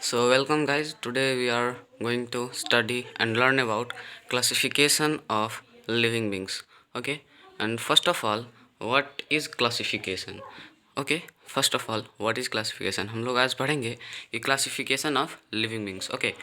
So welcome guys. Today we are going to study and learn about classification of living beings. Okay. And first of all, what is classification? Okay. First of all, what is classification? हम लोग आज पढ़ेंगे कि classification of living beings. Okay.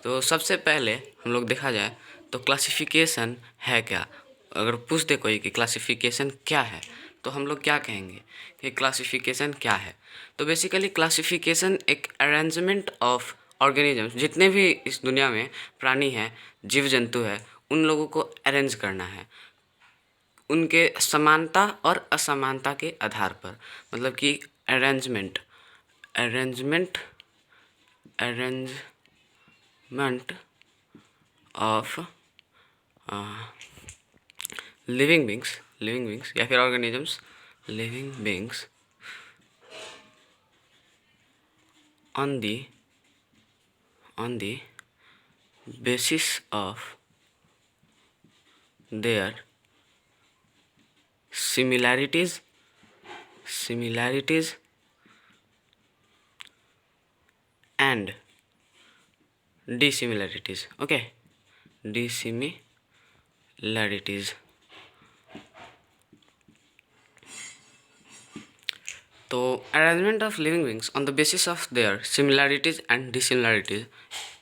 तो सबसे पहले हम लोग देखा जाए तो classification है क्या? अगर पूछ दे कोई कि क्लासिफिकेशन क्या है तो हम लोग क्या कहेंगे कि क्लासिफिकेशन क्या है। तो बेसिकली क्लासिफिकेशन एक अरेंजमेंट ऑफ ऑर्गेनिजम्स, जितने भी इस दुनिया में प्राणी हैं, जीव जंतु है, उन लोगों को अरेंज करना है उनके समानता और असमानता के आधार पर। मतलब कि arrangement arrangement arrangement of living beings या फिर organisms, living beings on the basis of their similarities and dissimilarities. Okay, dissimilarities. तो arrangement of living beings on the basis of their similarities and dissimilarities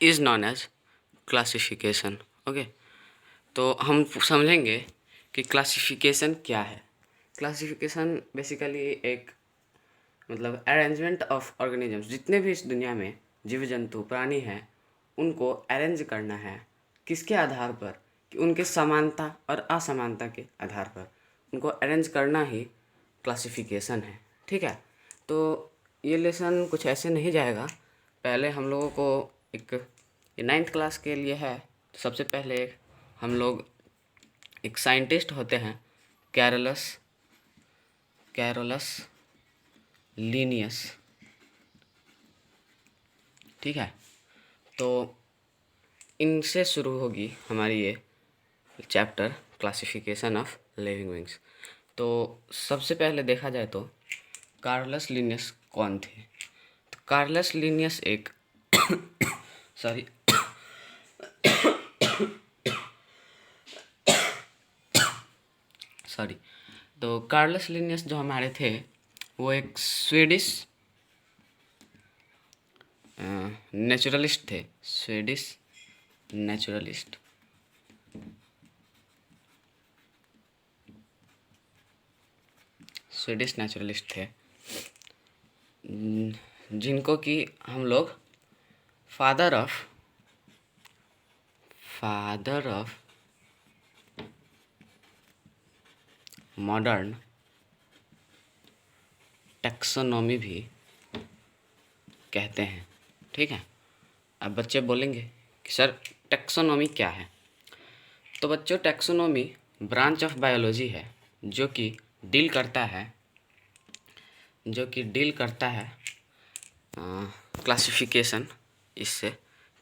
is known as classification. Okay, तो हम समझेंगे कि classification क्या है। Classification basically एक मतलब arrangement of organisms, जितने भी इस दुनिया में जीव जंतु प्राणी हैं उनको अरेंज करना है। किसके आधार पर? कि उनके समानता और असमानता के आधार पर उनको अरेंज करना ही क्लासिफिकेशन है। ठीक है, तो ये लेसन कुछ ऐसे नहीं जाएगा। पहले हम लोगों को एक 9th क्लास के लिए है। तो सबसे पहले हम लोग एक साइंटिस्ट होते हैं, कैरोलस लीनियस। ठीक है, तो इनसे शुरू होगी हमारी ये chapter classification of living beings. तो सबसे पहले देखा जाए तो कार्लस लीनियस कौन थे? तो कार्लस लीनियस एक सॉरी तो कार्लस लीनियस जो हमारे थे वो एक स्वीडिश नेचुरलिस्ट थे। स्वीडिश नेचुरलिस्ट थे, जिनको कि हम लोग फादर ऑफ मॉडर्न टैक्सोनॉमी भी कहते हैं। ठीक है, अब बच्चे बोलेंगे कि सर टैक्सोनॉमी क्या है? तो बच्चों, टैक्सोनॉमी ब्रांच ऑफ बायोलॉजी है जो कि डील करता है क्लासिफिकेशन,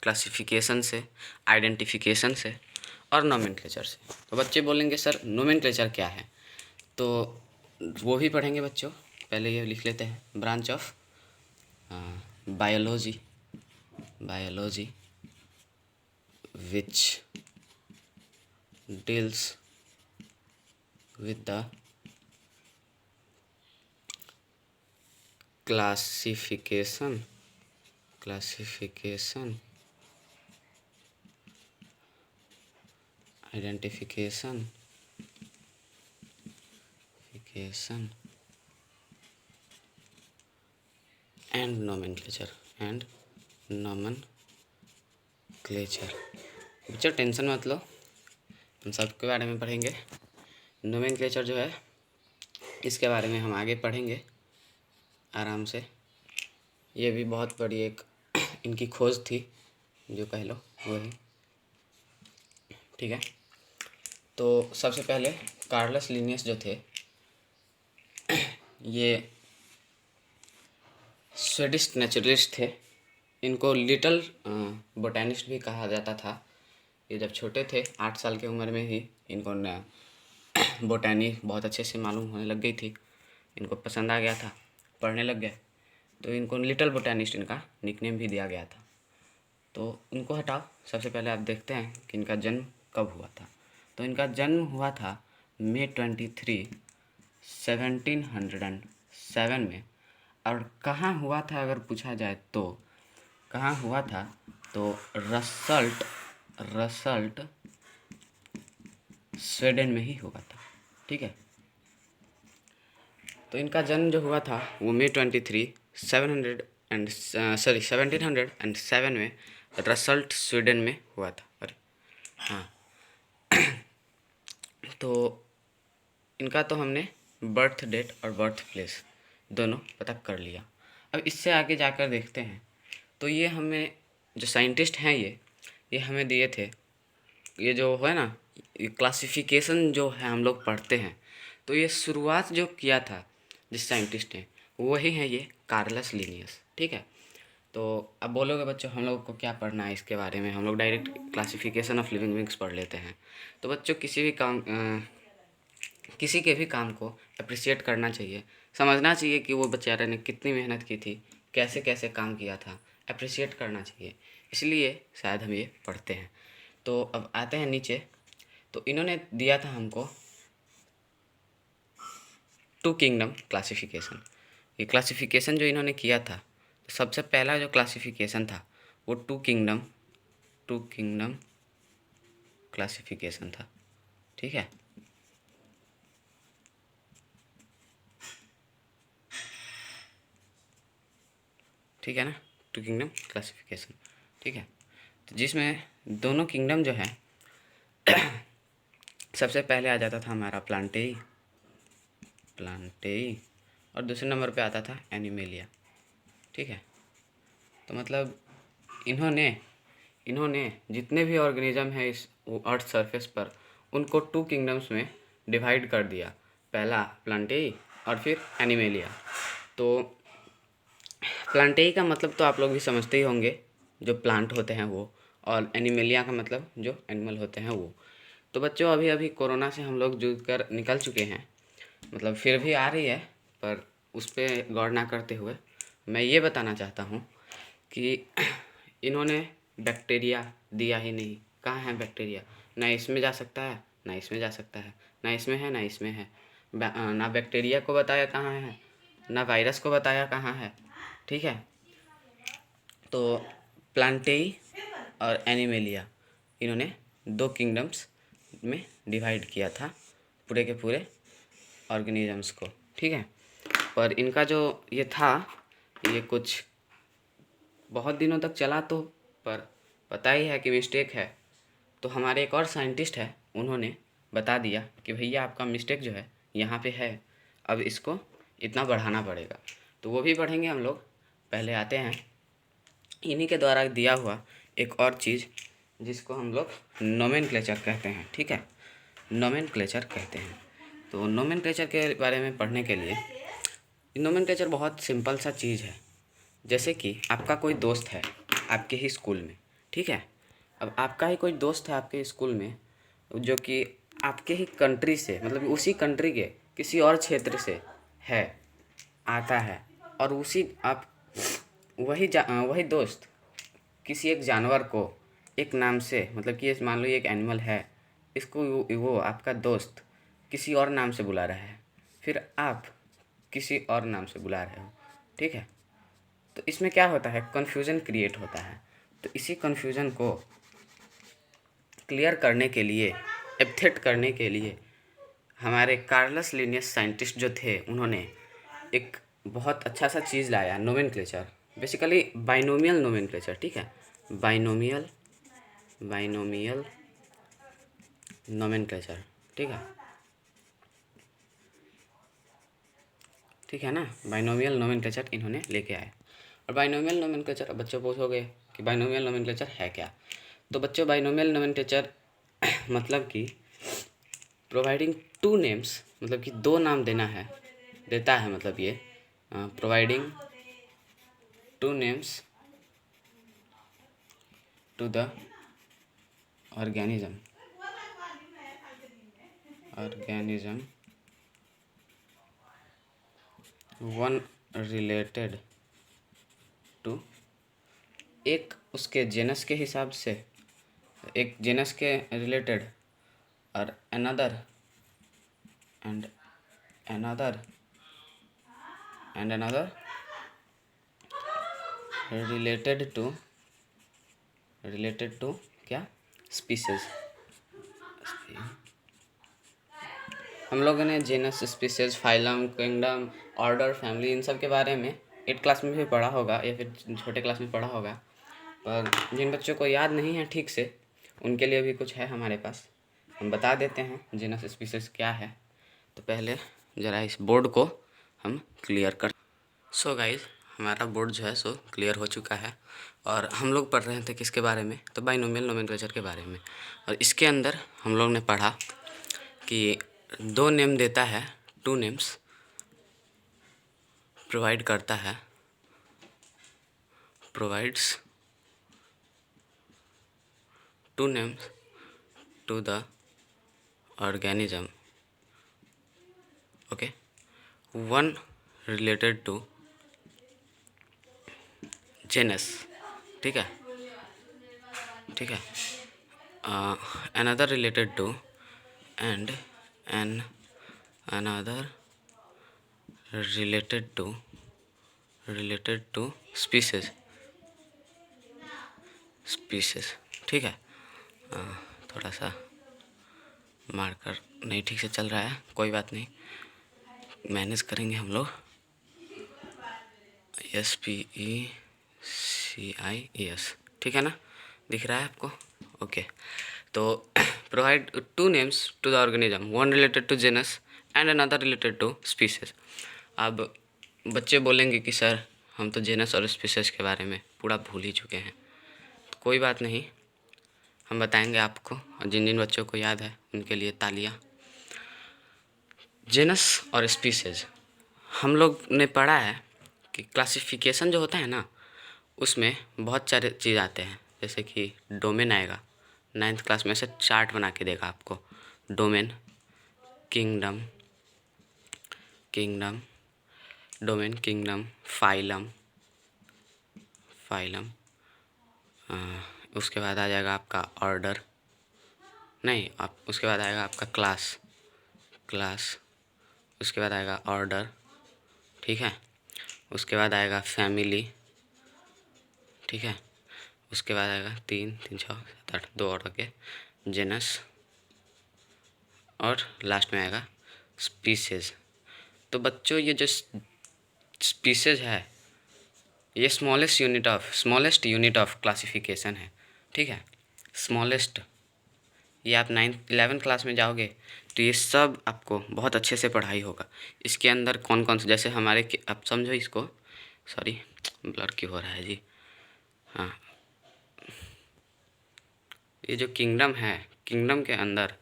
क्लासिफिकेशन से, आइडेंटिफिकेशन से और नोमेनक्लेचर से। तो बच्चे बोलेंगे सर नोमेनक्लेचर क्या है? तो वो भी पढ़ेंगे बच्चों। पहले ये लिख लेते हैं, branch of biology which deals with the classification, identification and nomenclature बच्चों टेंशन मत लो, हम सबके बारे में पढ़ेंगे। नोमेनक्लेचर जो है इसके बारे में हम आगे पढ़ेंगे आराम से। ये भी बहुत बड़ी एक इनकी खोज थी, जो कह लो वही। ठीक है, तो सबसे पहले कार्लस लीनियस जो थे ये स्वीडिश नेचुरलिस्ट थे। इनको लिटिल बोटैनिस्ट भी कहा जाता था। ये जब छोटे थे 8 साल की उम्र में ही इनको बोटैनी बहुत अच्छे से मालूम होने लग गई थी। इनको पसंद आ गया था, पढ़ने लग गए, तो इनको लिटिल बोटैनिस्ट इनका निकनेम भी दिया गया था। तो उनको हटाओ। सबसे पहले आप देखते हैं कि इनका जन्म कब हुआ था। तो इनका जन्म हुआ था May 23, 1707 में। और कहाँ हुआ था अगर पूछा जाए तो कहाँ हुआ था, तो रसल्ट स्वीडन में ही हुआ था। ठीक है, तो इनका जन्म जो हुआ था वो May 23, 1707 में रसल्ट स्वीडन में हुआ था। अरे हाँ, तो इनका तो हमने बर्थ डेट और बर्थ प्लेस दोनों पता कर लिया। अब इससे आगे जाकर देखते हैं। तो ये हमें जो साइंटिस्ट हैं ये हमें दिए थे, ये जो है ना, ये क्लासिफिकेशन जो है हम लोग पढ़ते हैं, तो ये शुरुआत जो किया था जिस साइंटिस्ट ने, वही है ये कार्लस लिनियस। ठीक है, तो अब बोलोगे बच्चों हम लोग को क्या पढ़ना है इसके बारे में, हम लोग direct classification of living beings पढ़ लेते हैं। तो बच्चों किसी के भी काम को अप्रिशिएट करना चाहिए, समझना चाहिए कि वो बेचारे ने कितनी मेहनत की थी, कैसे कैसे काम किया था, अप्रिशिएट करना चाहिए। इसलिए शायद हम ये पढ़ते हैं। तो अब आते हैं नीचे। तो इन्होंने दिया था हमको टू किंगडम क्लासिफिकेशन। ये क्लासिफिकेशन जो इन्होंने किया था, तो सबसे पहला जो क्लासिफिकेशन था वो टू किंगडम क्लासिफिकेशन था। ठीक है, ठीक है ना, टू किंगडम क्लासिफिकेशन। ठीक है, तो जिसमें दोनों किंगडम जो है सबसे पहले आ जाता था हमारा प्लांटेई और दूसरे नंबर पे आता था एनिमेलिया। ठीक है, तो मतलब इन्होंने जितने भी ऑर्गेनिज्म है इस अर्थ सरफेस पर, उनको टू किंगडम्स में डिवाइड कर दिया। पहला प्लांटेई और फिर एनिमेलिया। तो प्लांटेई का मतलब तो आप लोग भी समझते ही होंगे, जो प्लांट होते हैं वो, और एनिमेलिया का मतलब जो एनिमल होते हैं वो। तो बच्चों अभी अभी कोरोना से हम लोग जूझ कर निकल चुके हैं, मतलब फिर भी आ रही है, पर उस पर गौर ना करते हुए मैं ये बताना चाहता हूँ कि इन्होंने बैक्टीरिया दिया ही नहीं। कहाँ है बैक्टीरिया? ना इसमें जा सकता है, ना इसमें जा सकता है, ना इसमें है, ना इसमें है। ना बैक्टीरिया को बताया कहाँ है, ना वायरस को बताया कहाँ है। ठीक है, तो प्लांटेई और एनिमेलिया इन्होंने दो किंगडम्स में डिवाइड किया था पूरे के पूरे ऑर्गेनिजम्स को। ठीक है, पर इनका जो ये था, ये कुछ बहुत दिनों तक चला, तो पर पता ही है कि मिस्टेक है। तो हमारे एक और साइंटिस्ट है, उन्होंने बता दिया कि भैया आपका मिस्टेक जो है यहाँ पे है, अब इसको इतना बढ़ाना पड़ेगा। तो वो भी पढ़ेंगे हम लोग। पहले आते हैं इन्हीं के द्वारा दिया हुआ एक और चीज़, जिसको हम लोग नोमेनक्लेचर कहते हैं। ठीक है, नोमेनक्लेचर कहते हैं। तो नोमेनक्लेचर के बारे में पढ़ने के लिए, नोमेनक्लेचर बहुत सिंपल सा चीज़ है। जैसे कि आपका कोई दोस्त है आपके ही स्कूल में। ठीक है, अब आपका ही कोई दोस्त है आपके स्कूल में, जो कि आपके ही कंट्री से, मतलब उसी कंट्री के किसी और क्षेत्र से है, आता है, और वही दोस्त किसी एक जानवर को एक नाम से, मतलब कि ये मान लो ये एक एनिमल है, इसको वो आपका दोस्त किसी और नाम से बुला रहा है, फिर आप किसी और नाम से बुला रहे हो। ठीक है, तो इसमें क्या होता है, कन्फ्यूज़न क्रिएट होता है। तो इसी कन्फ्यूज़न को क्लियर करने के लिए, एब्थेट करने के लिए, हमारे कार्लस लिनियस साइंटिस्ट जो थे, उन्होंने एक बहुत अच्छा सा चीज़ लाया, नोमेनक्लेचर, बेसिकली बाइनोमियल नोमेनक्लेचर। ठीक है, बाइनोमियल नोमेनक्लेचर। ठीक है, ठीक है ना, बाइनोमियल नोमेनक्लेचर इन्होंने लेके आए। और बाइनोमियल नोमेनक्लेचर, बच्चों पूछोगे कि बाइनोमियल नोमेनक्लेचर है क्या? तो बच्चों बाइनोमियल नोमेनक्लेचर मतलब कि प्रोवाइडिंग टू नेम्स, मतलब कि दो नाम देता है, मतलब ये providing two names to the organism one related to एक उसके जेनस के हिसाब से, एक जेनस के रिलेटेड, और another and another and another related to क्या, स्पीसीज। हम लोगों ने genus, species, phylum, kingdom, order, family, इन सब के बारे में 8 क्लास में भी पढ़ा होगा या फिर छोटे क्लास में पढ़ा होगा। पर जिन बच्चों को याद नहीं है ठीक से, उनके लिए भी कुछ है हमारे पास, हम बता देते हैं जेनस स्पीसीज क्या है। तो पहले ज़रा इस बोर्ड को हम क्लियर कर। सो गाइज, हमारा बोर्ड जो है सो क्लियर हो चुका है, और हम लोग पढ़ रहे थे किसके बारे में, तो बाइनोमियल नोमेनक्लेचर के बारे में। और इसके अंदर हम लोग ने पढ़ा कि 2 नेम देता है, 2 नेम्स प्रोवाइड करता है, provides 2 names to the organism, okay, 1 related to genus, ठीक है, ठीक है, another related to and an another related to species, ठीक है। थोड़ा सा मार्कर नहीं ठीक से चल रहा है, कोई बात नहीं, मैनेज करेंगे हम लोग। SPECIES, ठीक है ना, दिख रहा है आपको, ओके। तो provide 2 names to the organism, 1 related to genus and another related to species. अब बच्चे बोलेंगे कि सर हम तो जेनस और स्पीसीज के बारे में पूरा भूल ही चुके हैं। तो कोई बात नहीं, हम बताएंगे आपको, और जिन जिन बच्चों को याद है उनके लिए तालियां। जेनस और स्पीसीज हम लोग ने पढ़ा है कि क्लासिफिकेशन जो होता है ना, उसमें बहुत सारे चीज़ आते हैं, जैसे कि डोमेन आएगा, 9th क्लास में से चार्ट बना के देगा आपको, domain, kingdom, domain, kingdom, phylum, उसके बाद आ जाएगा आपका ऑर्डर, नहीं, आप उसके बाद आएगा आपका क्लास, उसके बाद आएगा ऑर्डर, ठीक है, उसके बाद आएगा फैमिली, ठीक है, उसके बाद आएगा 3 3 6 7 8 2 और के जेनस, और लास्ट में आएगा स्पीसीज। तो बच्चों ये जो स्पीसीज है, ये स्मॉलेस्ट यूनिट ऑफ क्लासिफिकेशन है, ठीक है, स्मॉलेस्ट। ये आप 11th क्लास में जाओगे तो ये सब आपको बहुत अच्छे से पढ़ाई होगा। इसके अंदर कौन कौन से, जैसे हमारे, आप समझो इसको, सॉरी ब्लर क्यों हो रहा है जी, हाँ, ये जो किंगडम है, किंगडम के अंदर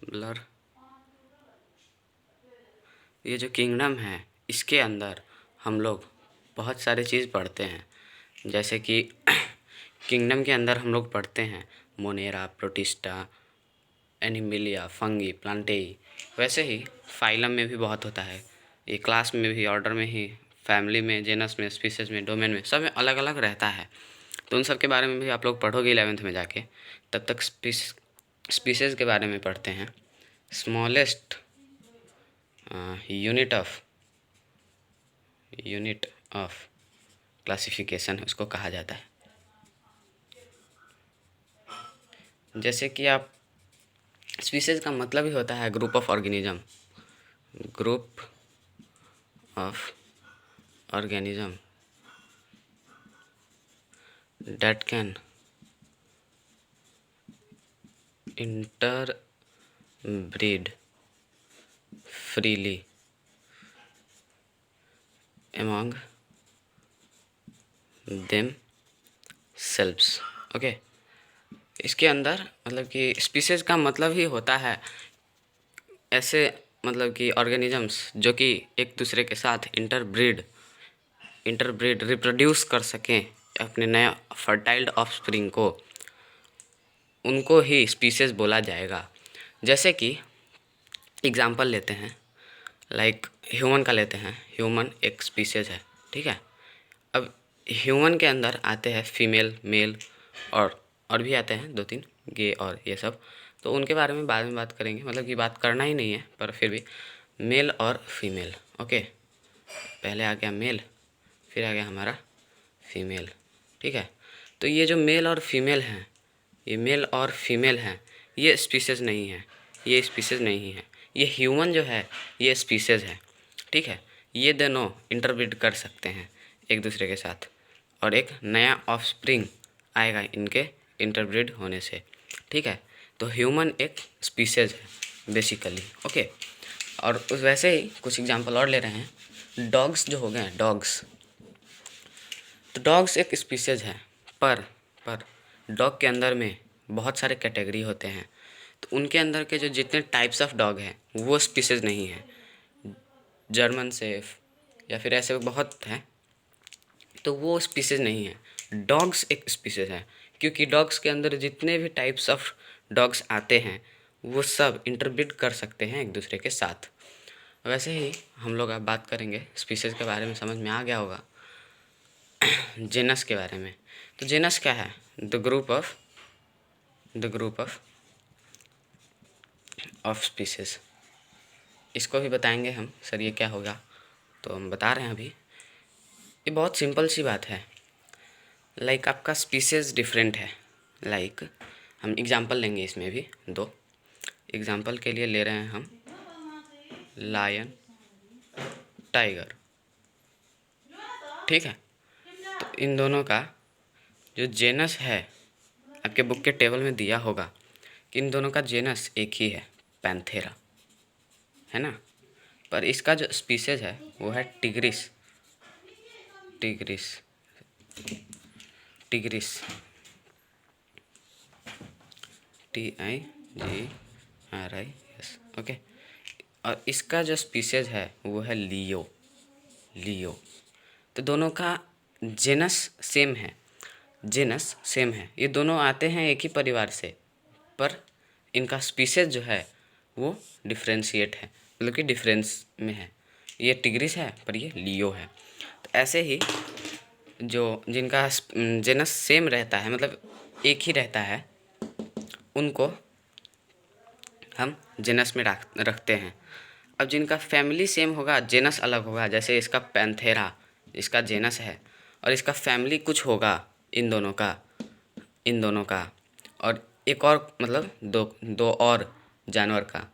ब्लर, ये जो किंगडम है इसके अंदर हम लोग बहुत सारे चीज़ पढ़ते हैं, जैसे कि किंगडम के अंदर हम लोग पढ़ते हैं मोनेरा, प्रोटिस्टा, एनिमिलिया, फंगी, प्लांटेई। वैसे ही फाइलम में भी बहुत होता है, ये क्लास में भी, ऑर्डर में ही, फैमिली में, जेनस में, स्पीसीज में, डोमेन में, सब में अलग अलग रहता है। तो उन सब के बारे में भी आप लोग पढ़ोगे 11th में जाके। तब तक स्पीसीज के बारे में पढ़ते हैं। स्मॉलेस्ट यूनिट ऑफ क्लासिफिकेशन उसको कहा जाता है। जैसे कि आप, स्पीसीज का मतलब ही होता है group of organism, group of organism that can interbreed freely among themselves, okay. इसके अंदर मतलब कि स्पीसीज का मतलब ही होता है ऐसे, मतलब कि ऑर्गेनिजम्स जो कि एक दूसरे के साथ इंटरब्रीड रिप्रोड्यूस कर सकें अपने नए फर्टाइल्ड ऑफस्प्रिंग को, उनको ही स्पीसीज बोला जाएगा। जैसे कि एग्जांपल लेते हैं, लाइक ह्यूमन का लेते हैं, ह्यूमन एक स्पीसीज है, ठीक है। अब ह्यूमन के अंदर आते हैं फीमेल, मेल और भी आते हैं 2-3 गे और ये सब, तो उनके बारे में बाद में बात करेंगे, मतलब कि बात करना ही नहीं है, पर फिर भी मेल और फीमेल। ओके, पहले आ गया मेल, फिर आ गया हमारा फीमेल। ठीक है, तो ये जो मेल और फीमेल हैं, ये मेल और फीमेल हैं, ये स्पीसीज़ नहीं है, ये स्पीसीज़ नहीं है, ये ह्यूमन जो है ये स्पीसीज़ है। ठीक है, ये दोनों इंटरब्रीड कर सकते हैं एक दूसरे के साथ, और एक नया ऑफस्प्रिंग आएगा इनके इंटरब्रीड होने से। ठीक है, तो ह्यूमन एक स्पीसीज़ है बेसिकली। ओके, और उस वैसे ही कुछ एग्जांपल और ले रहे हैं। डॉग्स जो हो गए, डॉग्स, तो डॉग्स एक स्पीसीज़ है, पर डॉग के अंदर में बहुत सारे कैटेगरी होते हैं, तो उनके अंदर के जो जितने टाइप्स ऑफ डॉग हैं वो स्पीसीज़ नहीं है। जर्मन शेफ या फिर ऐसे बहुत हैं, तो वो स्पीसीज़ नहीं है। डॉग्स एक स्पीसीज़ है, क्योंकि डॉग्स के अंदर जितने भी टाइप्स ऑफ डॉग्स आते हैं वो सब इंटरब्रीड कर सकते हैं एक दूसरे के साथ। वैसे ही हम लोग अब बात करेंगे स्पीसीज़ के बारे में, समझ में आ गया होगा। जेनस के बारे में, तो जेनस क्या है? The group of species. इसको भी बताएंगे हम, सर ये क्या होगा, तो हम बता रहे हैं अभी। ये बहुत सिंपल सी बात है। लाइक आपका स्पीसीज़ डिफरेंट है। लाइक हम एग्जांपल लेंगे, इसमें भी 2 एग्जांपल के लिए ले रहे हैं हम, लायन, टाइगर। ठीक है, तो इन दोनों का जो जेनस है, आपके बुक के टेबल में दिया होगा कि इन दोनों का जेनस एक ही है, पैंथेरा, है ना। पर इसका जो स्पीसीज है वो है tigris, tigris, tigris, TIGRIS। Okay, और इसका जो स्पीसीज है वो है लियो, लियो। तो दोनों का जेनस सेम है, जेनस सेम है, ये दोनों आते हैं एक ही परिवार से, पर इनका स्पीसीज जो है वो डिफ्रेंशिएट है, मतलब कि डिफरेंस में है। ये टिग्रिस है पर ये लियो है। तो ऐसे ही जो जिनका जेनस सेम रहता है, मतलब एक ही रहता है, उनको हम जेनस में रखते हैं। अब जिनका फैमिली सेम होगा, जेनस अलग होगा, जैसे इसका पैंथेरा, इसका जेनस है और इसका फैमिली कुछ होगा, इन दोनों का, इन दोनों का, और एक और मतलब दो और जानवर का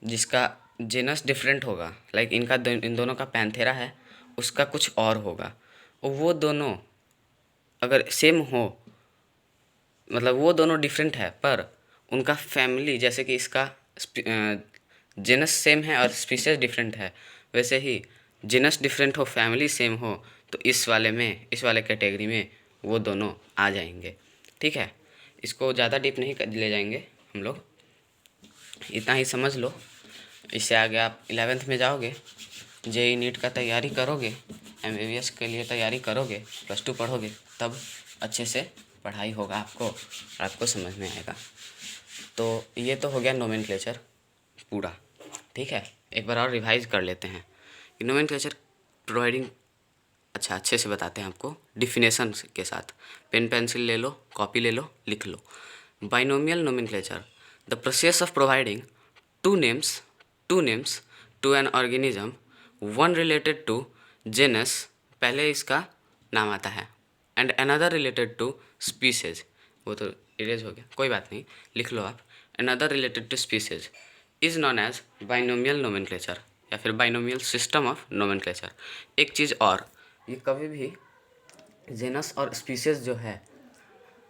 जिसका जेनस डिफरेंट होगा। लाइक इन दोनों का पैंथेरा है, उसका कुछ और होगा, और वो दोनों अगर सेम हो, मतलब वो दोनों डिफरेंट है पर उनका फैमिली, जैसे कि इसका जेनस सेम है और स्पीसीज डिफरेंट है, वैसे ही जेनस डिफरेंट हो, फैमिली सेम हो, तो इस वाले कैटेगरी में वो दोनों आ जाएंगे। ठीक है, इसको ज़्यादा डीप नहीं ले जाएंगे हम लोग, इतना ही समझ लो। इससे आगे आप 11th में जाओगे, JEE नीट का तैयारी करोगे, MBBS के लिए तैयारी करोगे, +2 पढ़ोगे, तब अच्छे से पढ़ाई होगा आपको और आपको समझ में आएगा। तो ये तो हो गया नोमेनक्लेचर पूरा। ठीक है, एक बार और रिवाइज कर लेते हैं कि नोमेनक्लेचर प्रोवाइडिंग, अच्छा अच्छे से बताते हैं आपको डिफिनेशन के साथ। पेन पेंसिल ले लो, कॉपी ले लो, लिख लो। Binomial nomenclature, the process of providing two names to an organism, one related to genus, पहले इसका नाम आता है, and another related to species, वो तो इरेज हो गया, कोई बात नहीं, लिख लो आप। Another related to species is known as binomial nomenclature, या फिर बाइनोमियल सिस्टम ऑफ नोमेनक्लेचर। एक चीज़ और, ये कभी भी जेनस और स्पीसीज जो है,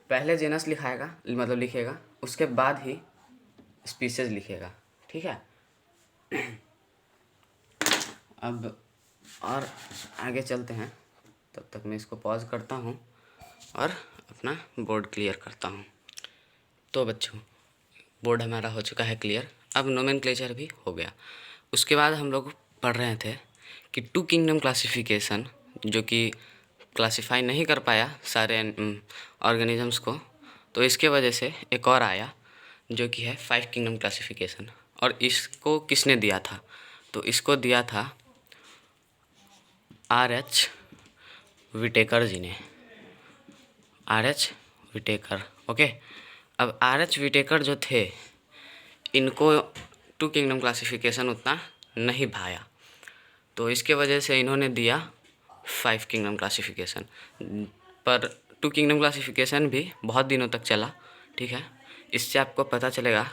पहले जेनस लिखाएगा, मतलब लिखेगा, उसके बाद ही स्पीसीज लिखेगा। ठीक है, अब और आगे चलते हैं, तब तक मैं इसको पॉज करता हूँ और अपना बोर्ड क्लियर करता हूँ। तो बच्चों, बोर्ड हमारा हो चुका है क्लियर, अब नोमेनक्लेचर भी हो गया। उसके बाद हम लोग पढ़ रहे थे कि 2 किंगडम क्लासिफिकेशन, जो कि क्लासिफाई नहीं कर पाया सारे ऑर्गेनिजम्स को, तो इसके वजह से एक और आया जो कि है 5 किंगडम क्लासिफिकेशन। और इसको किसने दिया था? तो इसको दिया था RH विटेकर जी ने, RH विटेकर। ओके, अब RH विटेकर जो थे, इनको टू किंगडम क्लासिफिकेशन उतना नहीं भाया, तो इसके वजह से इन्होंने दिया 5 किंगडम क्लासिफिकेशन। पर टू किंगडम क्लासिफिकेशन भी बहुत दिनों तक चला, ठीक है। इससे आपको पता चलेगा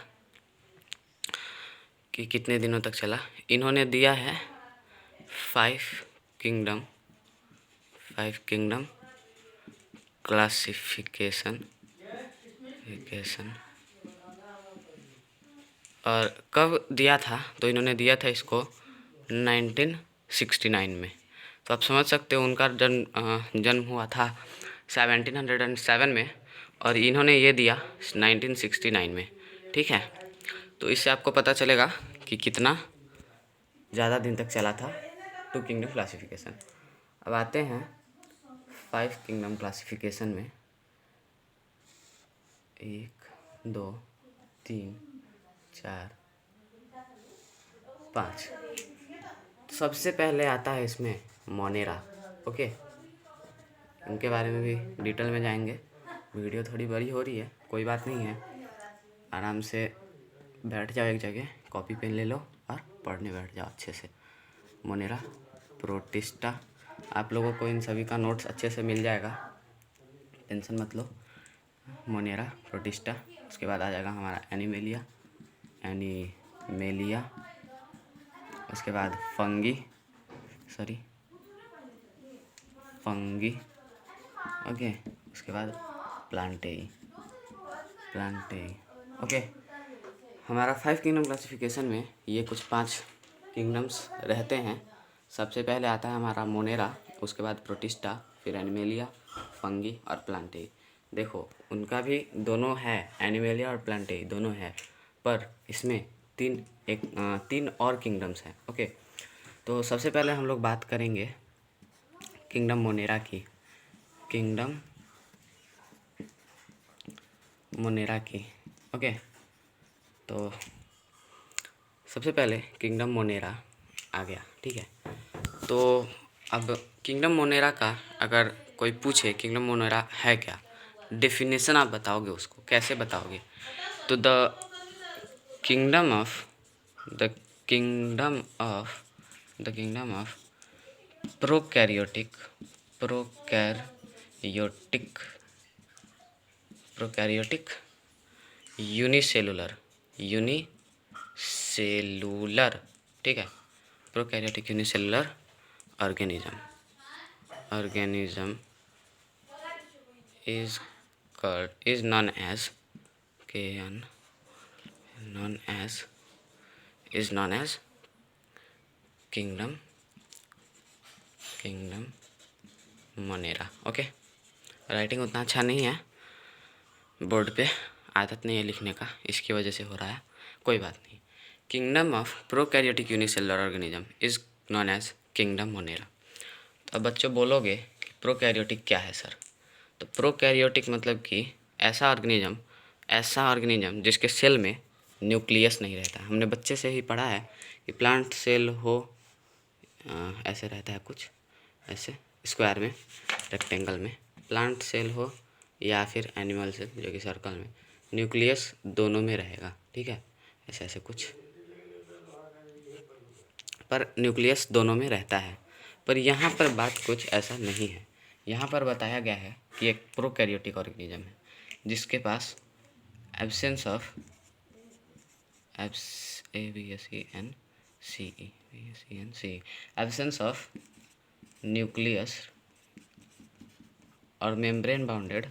कि कितने दिनों तक चला। इन्होंने दिया है 5 किंगडम क्लासिफिकेशन। और कब दिया था, तो इन्होंने दिया था इसको 1969 में। तो आप समझ सकते हो उनका जन्म हुआ था 1707 में, और इन्होंने ये दिया 1969 में, ठीक है। तो इससे आपको पता चलेगा कि कितना ज़्यादा दिन तक चला था टू किंगडम क्लासिफिकेशन। अब आते हैं 5 किंगडम क्लासिफिकेशन में। 1 2 3 4 5। सबसे पहले आता है इसमें मोनेरा। ओके, इनके बारे में भी डिटेल में जाएंगे। वीडियो थोड़ी बड़ी हो रही है, कोई बात नहीं है, आराम से बैठ जाओ एक जगह, कॉपी पेन ले लो और पढ़ने बैठ जाओ अच्छे से। मोनेरा, प्रोटिस्टा, आप लोगों को इन सभी का नोट्स अच्छे से मिल जाएगा, टेंशन मत लो। मोनेरा, प्रोटिस्टा, उसके बाद आ जाएगा हमारा एनिमेलिया, उसके बाद फंगी, ओके, उसके बाद प्लांटेई। ओके, हमारा 5 किंगडम क्लासिफिकेशन में ये कुछ 5 किंगडम्स रहते हैं। सबसे पहले आता है हमारा मोनेरा, उसके बाद प्रोटिस्टा, फिर एनिमेलिया, फंगी और प्लांटेई। देखो उनका भी दोनों है, एनिमेलिया और प्लांटेई दोनों है, पर इसमें 3 और किंगडम्स हैं। ओके, तो सबसे पहले हम लोग बात करेंगे किंगडम मोनेरा की। ओके, तो सबसे पहले किंगडम मोनेरा आ गया, ठीक है। तो अब किंगडम मोनेरा का अगर कोई पूछे किंगडम मोनेरा है क्या, डेफिनेशन आप बताओगे उसको, कैसे बताओगे? तो the kingdom of prokaryotic unicellular, ठीक है, prokaryotic unicellular organism is known as kingdom Monera. Okay, writing उतना अच्छा नहीं है, बोर्ड पे आदत नहीं है लिखने का, इसकी वजह से हो रहा है, कोई बात नहीं। Kingdom of prokaryotic unicellular organism is known as kingdom Monera. तो अब बच्चों बोलोगे कि प्रोकैरियोटिक क्या है सर? तो प्रोकैरियोटिक मतलब कि ऐसा ऑर्गेनिज्म जिसके सेल में न्यूक्लियस नहीं रहता। हमने बच्चे से ही पढ़ा है कि प्लांट सेल हो ऐसे रहता है, कुछ ऐसे स्क्वायर में, रेक्टेंगल में प्लांट सेल हो, या फिर एनिमल सेल जो कि सर्कल में, न्यूक्लियस दोनों में रहेगा, ठीक है, ऐसे कुछ, पर न्यूक्लियस दोनों में रहता है। पर यहाँ पर बात कुछ ऐसा नहीं है। यहाँ पर बताया गया है कि एक प्रोकैरियोटिक ऑर्गेनिज्म है जिसके पास एब्सेंस ऑफ न्यूक्लियस और मेम्ब्रेन बाउंडेड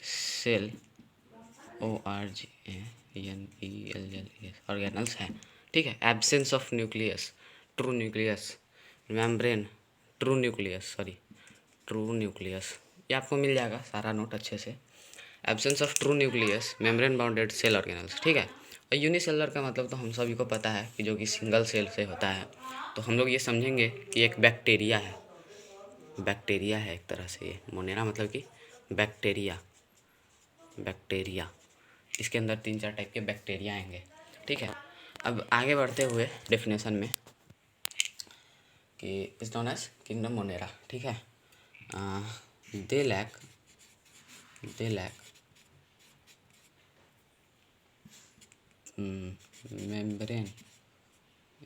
सेल ऑर्गेनल्स है, ठीक है। Absence of nucleus, true nucleus, membrane, true nucleus, ये आपको मिल जाएगा सारा नोट अच्छे से। Absence of true nucleus, membrane bounded cell organelles, ठीक है। और यूनिसेलुलर का मतलब तो हम सभी को पता है कि जो कि सिंगल सेल से होता है। तो हम लोग ये समझेंगे कि एक बैक्टीरिया है एक तरह से। ये मोनेरा मतलब कि बैक्टीरिया, इसके अंदर 3-4 टाइप के बैक्टीरिया आएंगे, ठीक है। अब आगे बढ़ते हुए डेफिनेशन में कि is known as kingdom Monera, ठीक है। They lack membrane,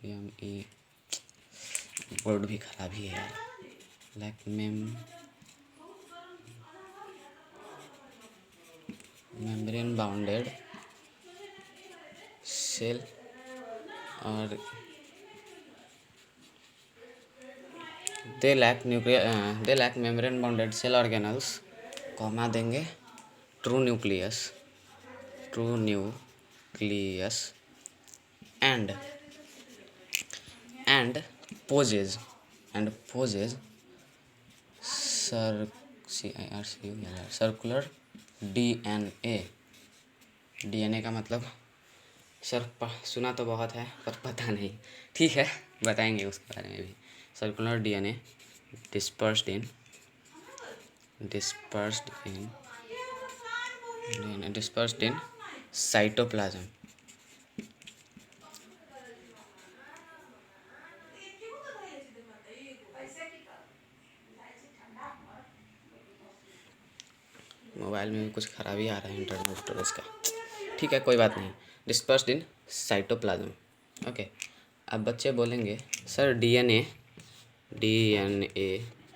M E word भी खराब ही है यार, लैक मेम्ब्रेन बाउंडेड सेल और they lack membrane bounded cell organelles, comma देंगे, true nucleus and poses circular DNA का मतलब सर सुना तो बहुत है पर पता नहीं, ठीक है बताएंगे उसके बारे में भी। Circular DNA dispersed in cytoplasm. Mobile में भी कुछ खराबी आ रहा है इंटरनल स्टोरेज का, ठीक है कोई बात नहीं। Dispersed in cytoplasm, okay. अब बच्चे बोलेंगे सर डीएनए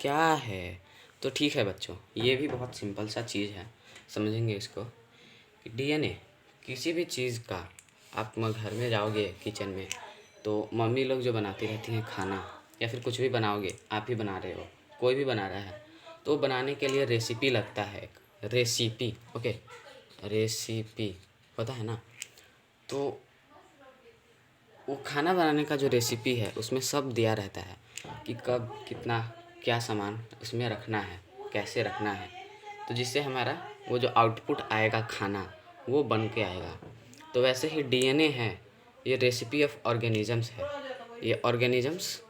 क्या है? तो ठीक है बच्चों, ये भी बहुत सिंपल सा चीज़ है, समझेंगे इसको कि डीएनए किसी भी चीज़ का, आप घर में जाओगे किचन में तो मम्मी लोग जो बनाती रहती हैं खाना, या फिर कुछ भी बनाओगे, आप ही बना रहे हो, कोई भी बना रहा है, तो बनाने के लिए रेसिपी लगता है, रेसिपी, ओके, रेसिपी होता है ना। तो वो खाना बनाने का जो रेसिपी है उसमें सब दिया रहता है कि कब कितना क्या सामान उसमें रखना है, कैसे रखना है, तो जिससे हमारा वो जो आउटपुट आएगा खाना वो बन के आएगा। तो वैसे ही डीएनए है, ये रेसिपी ऑफ ऑर्गेनिजम्स है। ये ऑर्गेनिजम्स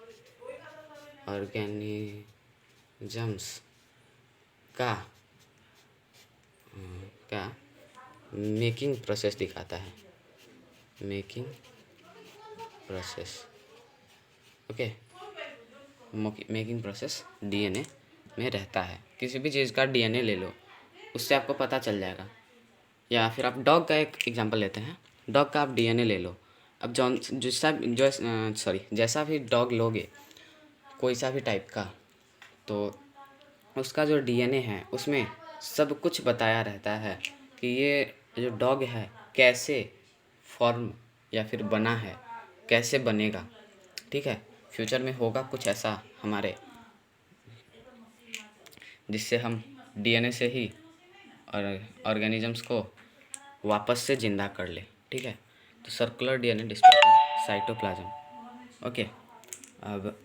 का मेकिंग प्रोसेस दिखाता है, making process, okay. Making process DNA में रहता है। किसी भी चीज़ का डीएनए ले लो, उससे आपको पता चल जाएगा। या फिर आप डॉग का एक एग्जांपल लेते हैं, डॉग का आप डीएनए ले लो। अब जैसा भी डॉग लोगे, कोई सा भी टाइप का, तो उसका जो डीएनए है उसमें सब कुछ बताया रहता है कि ये जो डॉग है कैसे फॉर्म या फिर बना है, कैसे बनेगा, ठीक है। फ्यूचर में होगा कुछ ऐसा हमारे, जिससे हम डीएनए से ही और ऑर्गेनिजम्स को वापस से जिंदा कर ले, ठीक है। तो circular DNA dispersion cytoplasm, okay. अब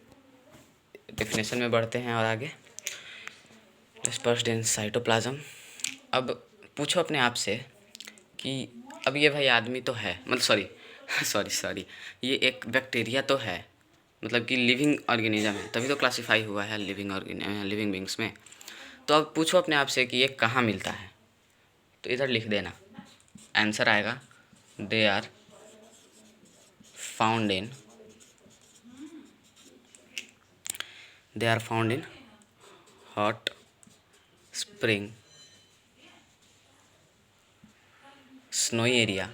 डेफिनेशन में बढ़ते हैं और आगे, डिस्पर्स्ड इन साइटोप्लाज्म। अब पूछो अपने आप से कि अब ये भाई आदमी तो है, मतलब सॉरी ये एक बैक्टीरिया तो है, मतलब कि लिविंग ऑर्गेनिज्म है, तभी तो क्लासीफाई हुआ है लिविंग बींग्स में। तो अब पूछो अपने आप से कि ये कहाँ मिलता है, तो इधर लिख देना, आंसर आएगा they are found in hot spring, snowy area,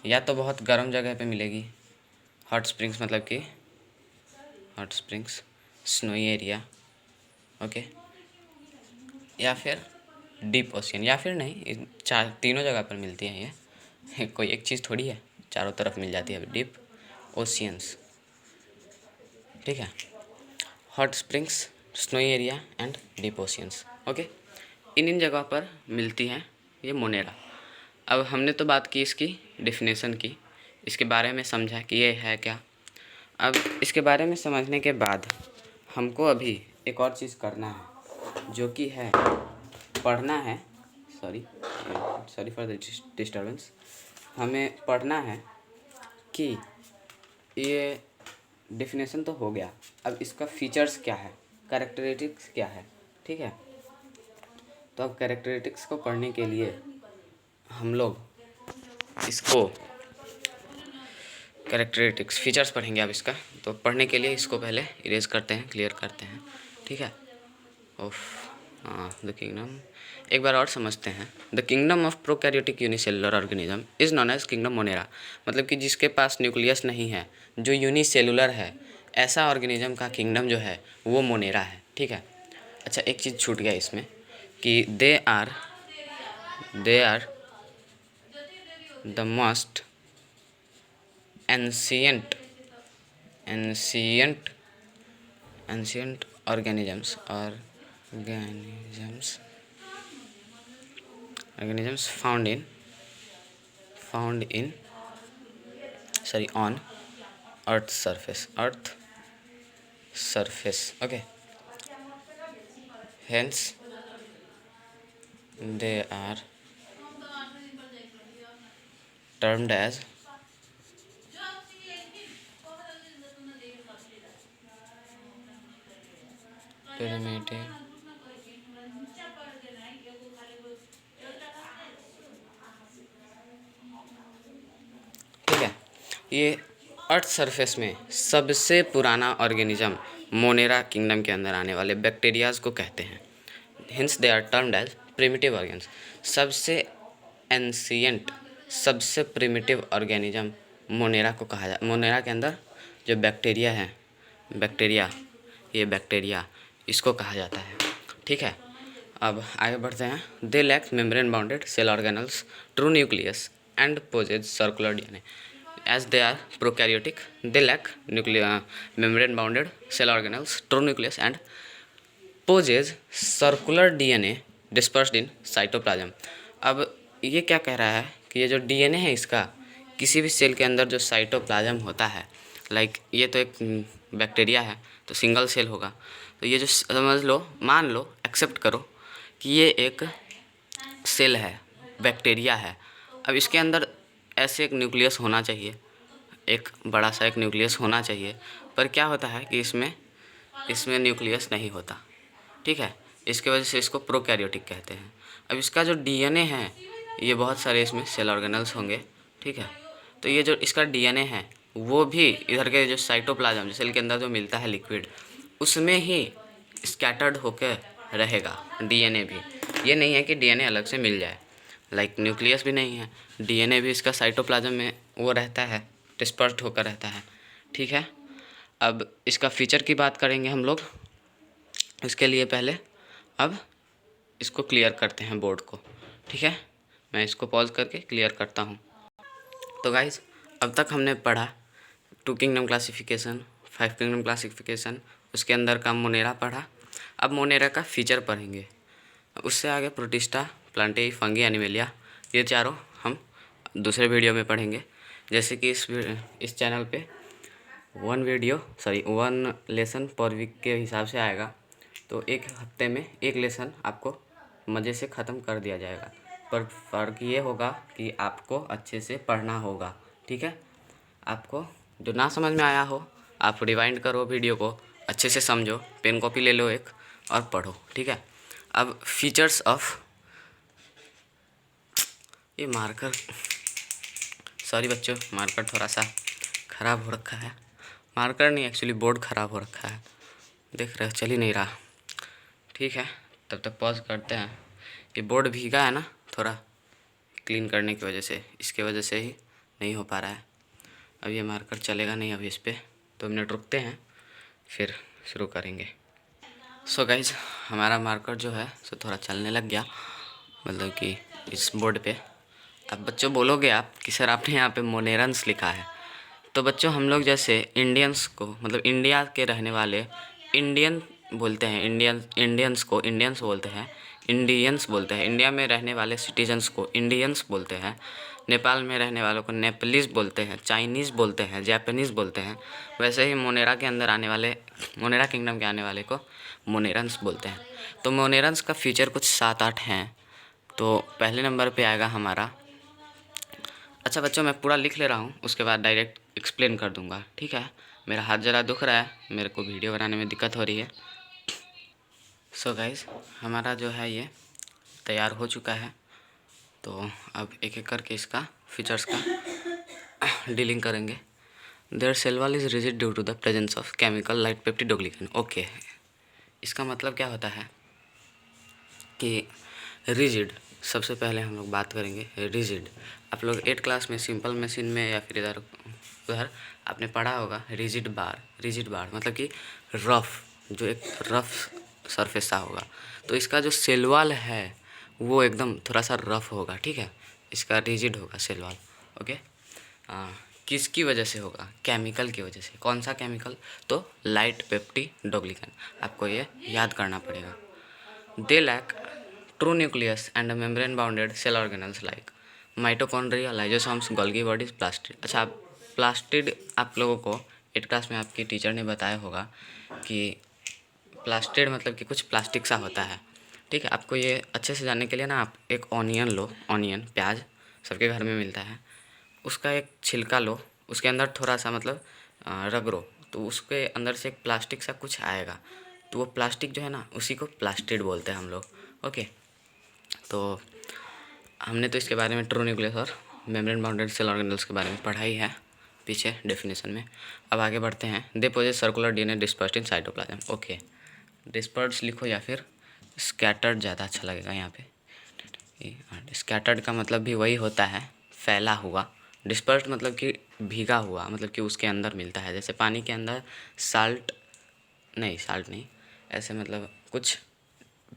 या तो बहुत गर्म जगह पे मिलेगी, हॉट स्प्रिंग्स मतलब कि hot springs, snowy area, okay, या फिर डीप ओशियन, या फिर नहीं, तीनों जगह पर मिलती है ये कोई एक चीज़ थोड़ी है, चारों तरफ मिल जाती है डीप ओशियंस, ठीक है। Hot springs, snowy area and deep oceans, okay. इन जगह पर मिलती हैं ये मोनेरा। अब हमने तो बात की इसकी डेफिनेशन की, इसके बारे में समझा कि ये है क्या। अब इसके बारे में समझने के बाद हमको अभी एक और चीज़ करना है, जो कि है पढ़ना है, सॉरी फॉर द डिस्टर्बेंस, हमें पढ़ना है कि ये डेफिनेशन तो हो गया, अब इसका फीचर्स क्या है, कैरेक्टरिस्टिक्स क्या है, ठीक है। तो अब कैरेक्टरिस्टिक्स को पढ़ने के लिए हम लोग इसको कैरेक्टरिस्टिक्स फीचर्स पढ़ेंगे अब इसका। तो पढ़ने के लिए इसको पहले इरेज करते हैं, क्लियर करते हैं, ठीक है। ऑफ द किंगडम, एक बार और समझते हैं। The kingdom of prokaryotic unicellular organism is known as kingdom Monera, मतलब कि जिसके पास न्यूक्लियस नहीं है, जो यूनिसेलुलर है, ऐसा ऑर्गेनिज्म का किंगडम जो है वो मोनेरा है, ठीक है। अच्छा, एक चीज़ छूट गया इसमें कि they are the most ancient organisms found in on earth's surface, okay. Hence they are termed as primitive ठीक है। ये अर्थ सरफेस में सबसे पुराना ऑर्गेनिज्म मोनेरा किंगडम के अंदर आने वाले बैक्टीरियाज को कहते हैं। Hence they are termed as primitive organs. सबसे एंशियंट, सबसे प्रिमिटिव ऑर्गेनिज्म मोनेरा को कहा जाता। मोनेरा के अंदर जो बैक्टीरिया है, ये बैक्टीरिया इसको कहा जाता है, ठीक है। अब आगे बढ़ते हैं। They lack membrane bounded cell organelles, true nucleus and possess circular DNA. As they are prokaryotic, they lack membrane bounded cell organelles, true nucleus and possess circular DNA dispersed in cytoplasm। अब ये क्या कह रहा है कि ये जो DNA है इसका, किसी भी सेल के अंदर जो साइटोप्लाज्म होता है, लाइक ये तो एक बैक्टीरिया है तो सिंगल सेल होगा, तो ये जो समझ लो, मान लो, एक्सेप्ट करो कि ये एक सेल है, बैक्टीरिया है। अब इसके अंदर ऐसे एक न्यूक्लियस होना चाहिए, एक बड़ा सा एक न्यूक्लियस होना चाहिए, पर क्या होता है कि इसमें न्यूक्लियस नहीं होता, ठीक है। इसके वजह से इसको प्रोकैरियोटिक कहते हैं। अब इसका जो डीएनए है, ये बहुत सारे इसमें सेल ऑर्गेनल्स होंगे, ठीक है। तो ये जो इसका डीएनए है वो भी इधर के जो साइटोप्लाज्म, जो सेल के अंदर जो मिलता है लिक्विड, उसमें ही स्कैटर्ड होकर रहेगा डीएनए भी। ये नहीं है कि डीएनए अलग से मिल जाए, लाइक न्यूक्लियस भी नहीं है, डीएनए भी इसका साइटोप्लाज्म में वो रहता है, डिस्पर्स्ड होकर रहता है, ठीक है। अब इसका फीचर की बात करेंगे हम लोग। इसके लिए पहले अब इसको क्लियर करते हैं बोर्ड को, ठीक है। मैं इसको पॉज करके क्लियर करता हूँ। तो गाइज, अब तक हमने पढ़ा 2 किंगडम क्लासिफिकेशन, 5 किंगडम क्लासिफिकेशन, उसके अंदर का मोनेरा पढ़ा। अब मोनेरा का फीचर पढ़ेंगे। उससे आगे प्रोटिस्टा, प्लांटेई, फंगी, एनिमेलिया, ये चारों हम दूसरे वीडियो में पढ़ेंगे। जैसे कि इस चैनल पे 1 लेसन पर वीक के हिसाब से आएगा, तो एक हफ्ते में एक लेसन आपको मज़े से ख़त्म कर दिया जाएगा। पर फ़र्क ये होगा कि आपको अच्छे से पढ़ना होगा, ठीक है। आपको जो ना समझ में आया हो, आप रिवाइंड करो वीडियो को, अच्छे से समझो, पेन कॉपी ले लो एक और पढ़ो, ठीक है। अब फीचर्स ऑफ, ये मार्कर, सॉरी बच्चों, मार्कर थोड़ा सा ख़राब हो रखा है। मार्कर नहीं, एक्चुअली बोर्ड ख़राब हो रखा है, देख रहे हो, चल ही नहीं रहा, ठीक है। तब तक पॉज करते हैं। ये बोर्ड भीगा है ना, थोड़ा क्लीन करने की वजह से, इसके वजह से ही नहीं हो पा रहा है। अब ये मार्कर चलेगा नहीं अभी इस पर, 2 मिनट रुकते हैं फिर शुरू करेंगे। सो गाइज, हमारा मार्कर जो है सो थोड़ा चलने लग गया, मतलब कि इस बोर्ड पे। अब बच्चों बोलोगे आप कि सर आपने यहाँ पे मोनेरन्स लिखा है, तो बच्चों हम लोग जैसे इंडियंस को, मतलब इंडिया के रहने वाले इंडियन बोलते हैं, इंडियंस को इंडियंस बोलते हैं, इंडियंस बोलते हैं। इंडिया में रहने वाले सिटीजन्स को इंडियंस बोलते हैं। नेपाल में रहने वालों को नेपालीज़ बोलते हैं, चाइनीज़ बोलते हैं, जापानीज़ बोलते हैं। वैसे ही मोनेरा के अंदर आने वाले, मोनेरा किंगडम के आने वाले को मोनेरन्स बोलते हैं। तो मोनेरन्स का फीचर कुछ 7-8 हैं। तो पहले नंबर पे आएगा हमारा, अच्छा बच्चों मैं पूरा लिख ले रहा हूँ, उसके बाद डायरेक्ट एक्सप्लेन कर दूँगा, ठीक है। मेरा हाथ ज़रा दुख रहा है, मेरे को वीडियो बनाने में दिक्कत हो रही है। सो गाइस, हमारा जो है ये तैयार हो चुका है। तो अब एक एक करके इसका फीचर्स का डीलिंग करेंगे। Their cell wall is rigid due to the presence of chemical light peptidoglycan. Okay, इसका मतलब क्या होता है कि रिजिड, सबसे पहले हम लोग बात करेंगे रिजिड। आप लोग 8 क्लास में सिंपल मशीन में या फिर इधर उधर आपने पढ़ा होगा रिजिड बार। रिजिड बार मतलब कि रफ, जो एक रफ सरफेस सा होगा। तो इसका जो सेल वॉल है वो एकदम थोड़ा सा रफ होगा, ठीक है, इसका रिजिड होगा सेल वॉल। ओके, किसकी वजह से होगा? केमिकल की वजह से। कौन सा केमिकल? तो लाइट पेप्टिडोग्लिकन, आपको ये याद करना पड़ेगा। They lack true nucleus and membrane bounded cell organelles like mitochondria, lysosomes, Golgi bodies, plastid. अच्छा, प्लास्टिड आप लोगों को 8 क्लास में आपकी टीचर ने बताया होगा कि प्लास्टिड मतलब कि कुछ प्लास्टिक सा होता है, ठीक है। आपको ये अच्छे से जानने के लिए ना आप एक ऑनियन लो, ऑनियन प्याज सबके घर में मिलता है, उसका एक छिलका लो, उसके अंदर थोड़ा सा मतलब रगड़ो, तो उसके अंदर से एक प्लास्टिक सा कुछ आएगा, तो वो प्लास्टिक जो है ना उसी को प्लास्टिड बोलते हैं हम लोग। ओके, तो हमने तो इसके बारे में ट्रू न्यूक्लियस और मेम्ब्रेन बाउंडेड सेल ऑर्गेनल्स के बारे में पढ़ा ही है पीछे डेफिनेशन में। अब आगे बढ़ते हैं। They possess circular DNA dispersed in cytoplasm. Okay, dispersed लिखो या फिर स्कैटर्ड ज़्यादा अच्छा लगेगा यहाँ पे। स्कैटर्ड का मतलब भी वही होता है, फैला हुआ। डिस्पर्स्ड मतलब कि भीगा हुआ, मतलब कि उसके अंदर मिलता है, जैसे पानी के अंदर साल्ट नहीं, ऐसे मतलब कुछ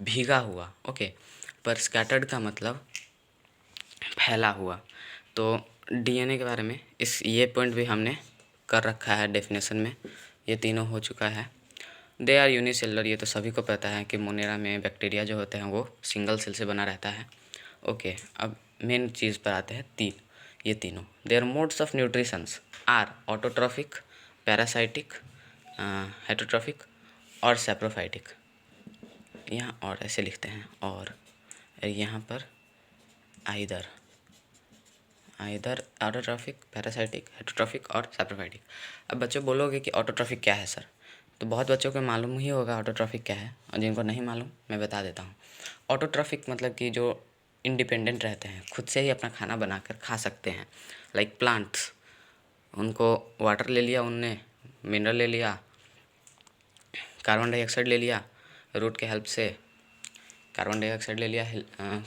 भीगा हुआ। ओके, पर स्कैटर्ड का मतलब फैला हुआ। तो डीएनए के बारे में ये पॉइंट भी हमने कर रखा है डेफिनेशन में, ये तीनों हो चुका है। दे आर यूनिसेलुलर, ये तो सभी को पता है कि मोनेरा में बैक्टीरिया जो होते हैं वो सिंगल सेल से बना रहता है। ओके, अब मेन चीज़ पर आते हैं ये तीनों। Their modes of nutritions are autotrophic, parasitic, heterotrophic और सैप्रोफाइटिक। यहाँ और ऐसे लिखते हैं, और यहाँ पर आइदर ऑटोट्रॉफिक, पैरासाइटिक, हेटरोट्रॉफिक और सैप्रोफाइटिक। अब बच्चे बोलोगे कि ऑटोट्रॉफिक क्या है सर? तो बहुत बच्चों को मालूम ही होगा ऑटोट्रॉफिक क्या है, और जिनको नहीं मालूम मैं बता देता हूँ। ऑटोट्रॉफिक मतलब कि जो इंडिपेंडेंट रहते हैं, खुद से ही अपना खाना बनाकर खा सकते हैं, लाइक प्लांट्स। उनको वाटर ले लिया उनने, मिनरल ले लिया, कार्बन डाइऑक्साइड ले लिया, रूट के हेल्प से कार्बन डाइऑक्साइड ले लिया,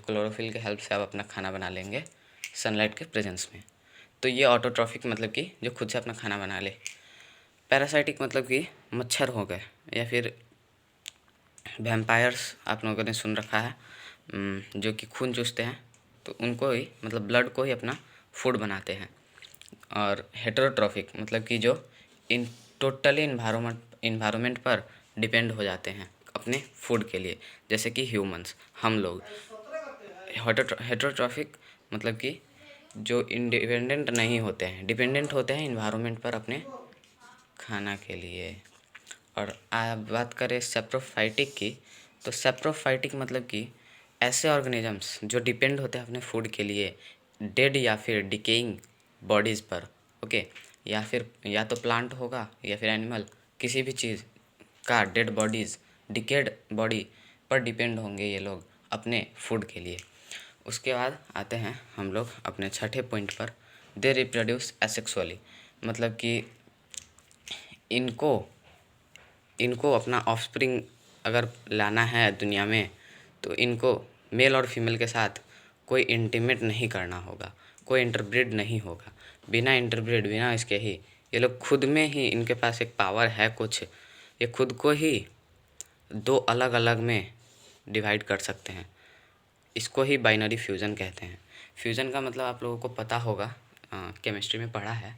क्लोरोफिल के हेल्प से आप अपना खाना बना लेंगे सनलाइट के प्रेजेंस में। तो ये ऑटोट्रॉफिक मतलब कि जो खुद से अपना खाना बना ले। पैरासाइटिक मतलब कि मच्छर हो गए, या फिर वैम्पायर्स आप लोगों ने सुन रखा है, जो कि खून चूसते हैं, तो उनको ही मतलब ब्लड को ही अपना फूड बनाते हैं। और हेटेरोट्रॉफिक मतलब कि जो इन टोटली इन्वायरमेंट पर डिपेंड हो जाते हैं अपने फूड के लिए, जैसे कि ह्यूमंस, हम लोग। हेटेरोट्रॉफिक मतलब कि जो इंडिपेंडेंट नहीं होते हैं, डिपेंडेंट होते हैं इन्वायरमेंट पर अपने खाना के लिए। और आप बात करें सैप्रोफाइटिक की, तो सैप्रोफाइटिक मतलब कि ऐसे ऑर्गेनिजम्स जो डिपेंड होते हैं अपने फूड के लिए डेड या फिर डिकेइंग बॉडीज़ पर। ओके, या फिर या तो प्लांट होगा या फिर एनिमल, किसी भी चीज़ का डेड बॉडीज़, डिकेड बॉडी पर डिपेंड होंगे ये लोग अपने फूड के लिए। उसके बाद आते हैं हम लोग अपने छठे पॉइंट पर। दे रिप्रोड्यूस एसेक्सुअली, मतलब कि इनको अपना ऑफस्प्रिंग अगर लाना है दुनिया में, तो इनको मेल और फीमेल के साथ कोई इंटीमेट नहीं करना होगा, कोई इंटरब्रीड नहीं होगा। बिना इंटरब्रीड, बिना इसके ही ये लोग खुद में ही, इनके पास एक पावर है कुछ, ये खुद को ही दो अलग अलग में डिवाइड कर सकते हैं। इसको ही बाइनरी फ्यूज़न कहते हैं। फ्यूज़न का मतलब आप लोगों को पता होगा, केमिस्ट्री में पढ़ा है,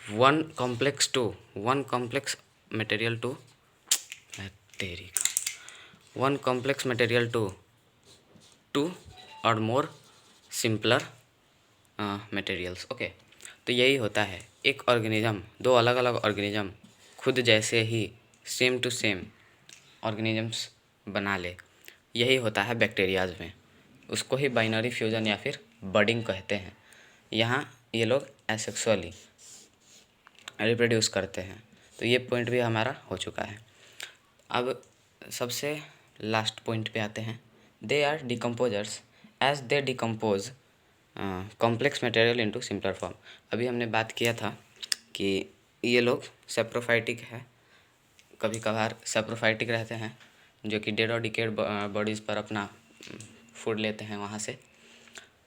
वन कॉम्प्लेक्स मटेरियल टू तेरी का वन कॉम्प्लेक्स मटेरियल टू और मोर सिंपलर मटेरियल्स। ओके, तो यही होता है, एक ऑर्गेनिज्म, दो अलग अलग ऑर्गेनिज्म खुद जैसे ही सेम टू सेम ऑर्गेनिजम्स बना ले, यही होता है बैक्टीरियाज में। उसको ही बाइनरी फ्यूज़न या फिर बडिंग कहते हैं। यहाँ ये लोग एसेक्सुअली रिप्रोड्यूस करते हैं। तो ये पॉइंट भी हमारा हो चुका है। अब सबसे लास्ट पॉइंट पे आते हैं। They are decomposers as they decompose complex material into simpler form. अभी हमने बात किया था कि ये लोग सेप्रोफाइटिक है, कभी कभार सेप्रोफाइटिक रहते हैं, जो कि डेड और डिकेड बॉडीज़ पर अपना फूड लेते हैं वहाँ से।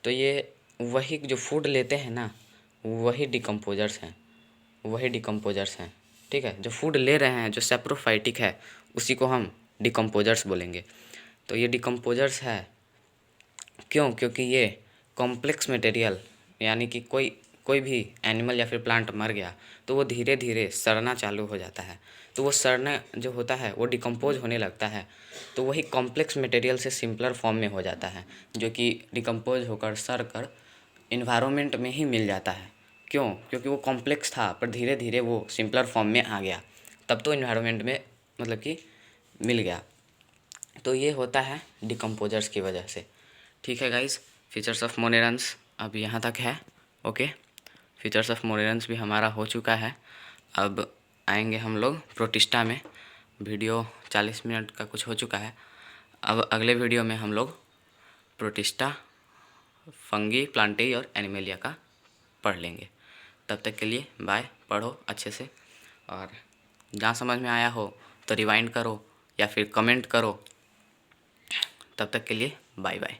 तो ये वही जो फूड लेते हैं ना, वही डिकम्पोजर्स हैं, ठीक है। जो फूड ले रहे हैं, जो सेप्रोफाइटिक है, उसी को हम डिकम्पोजर्स बोलेंगे। तो ये डिकम्पोजर्स है क्यों? क्योंकि ये कॉम्प्लेक्स मटेरियल, यानी कि कोई भी एनिमल या फिर प्लांट मर गया तो वो धीरे धीरे सड़ना चालू हो जाता है। तो वो सड़ना जो होता है वो डिकम्पोज होने लगता है, तो वही कॉम्प्लेक्स मटेरियल से सिंपलर फॉर्म में हो जाता है, जो कि डिकम्पोज होकर सड़ कर इन्वायरमेंट में ही मिल जाता है। क्यों? क्योंकि वो कॉम्प्लेक्स था पर धीरे धीरे वो सिंपलर फॉर्म में आ गया, तब तो इन्वायरमेंट में मतलब कि मिल गया। तो ये होता है डिकम्पोजर्स की वजह से। ठीक है गाइस, फीचर्स ऑफ मोनेरंस अब यहाँ तक है। ओके, फीचर्स ऑफ मोनेरंस भी हमारा हो चुका है। अब आएंगे हम लोग प्रोटिस्टा में। वीडियो 40 मिनट का कुछ हो चुका है। अब अगले वीडियो में हम लोग प्रोटिस्टा, फंगी, प्लांटेई और एनिमेलिया का पढ़ लेंगे। तब तक के लिए बाय। पढ़ो अच्छे से, और जहाँ समझ में आया हो तो रिवाइंड करो या फिर कमेंट करो। तब तक के लिए बाय बाय।